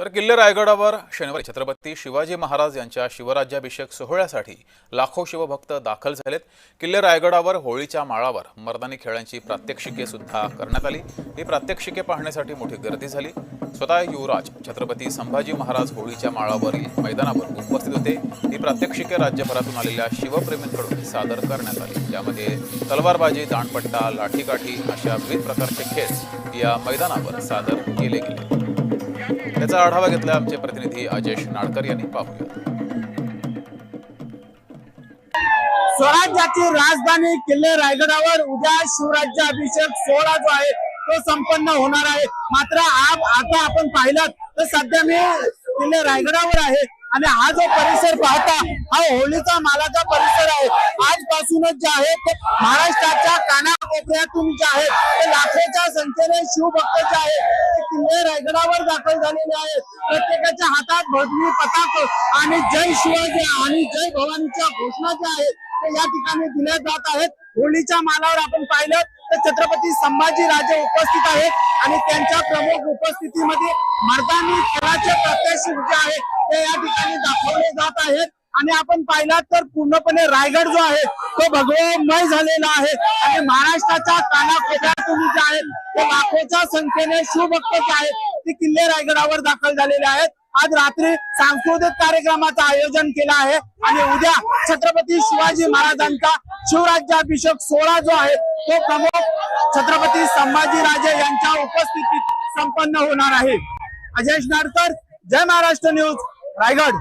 तर किल्ले रायगडावर शनिवारी छत्रपती शिवाजी महाराज यांच्या शिवराज्याभिषेक सोहळ्यासाठी लाखो शिवभक्त दाखल झालेत। किल्ले रायगडावर होळीच्या माळावर मर्दानी खेळांची प्रात्यक्षिके सुद्धा करण्यात आली। ही प्रात्यक्षिके पाहण्यासाठी मोठी गर्दी झाली। स्वतः युवराज छत्रपती संभाजी महाराज होळीच्या माळावरील मैदानावर उपस्थित होते। ही प्रात्यक्षिके राज्यभरातून आलेल्या शिवप्रेमींकडून सादर करण्यात आली। यामध्ये तलवारबाजी, दांडपट्टा, लाठीकाठी अशा विविध प्रकारचे खेळ या मैदानावर सादर केले गेले। त्याचा आढावा घेतला आमचे प्रतिनिधी अजेश नाडकर यांनी। पाहूया। स्वराज्याची राजधानी किल्ले रायगडावर उद्या शिवराज्याभिषेक सोहळा जो आहे तो संपन्न होणार आहे। मात्र आता आपण पाहिलं तर सध्या मी किल्ले रायगडावर आहे आणि हा जो परिसर पाहता हा होळीचा मालाचा परिसर आहे। आजपासूनच जे आहे ते महाराष्ट्राच्या कानाकोपऱ्यातून जे आहे ते लाखोच्या संख्येने शिवभक्त जे आहे ते किल्ले रायगडावर दाखल झालेले आहेत। प्रत्येकाच्या हातात भगवी पताक आणि जय शिवाजी आणि जय भवानीच्या घोषणा ज्या आहेत ते या ठिकाणी दिल्या जात आहेत। होळीच्या मालावर आपण पाहिलं तर छत्रपती संभाजी राजे उपस्थित आहेत आणि त्यांच्या प्रमुख उपस्थितीमध्ये मर्दानी खेळाचे प्रात्यक्षिक जे आहे ते या ठिकाणी दाखवले जात आहेत। आणि आपण पाहिला तर पूर्णपणे रायगड जो आहे तो भगवमय झालेला आहे आणि महाराष्ट्राच्या कानाकोपऱ्यातून जे आहेत ते लाखोच्या संख्येने शिवभक्त जे आहेत ते किल्ले रायगडावर दाखल झालेले आहेत। आज रात्री सांस्कृतिक कार्यक्रमाचं आयोजन केलं आहे आणि उद्या छत्रपती शिवाजी महाराजांचा शिवराज्याभिषेक सोहळा जो आहे तो प्रमुख छत्रपती संभाजी राजे यांच्या उपस्थितीत संपन्न होणार आहे। अजेश नाडकर, जय महाराष्ट्र न्यूज, रायगड।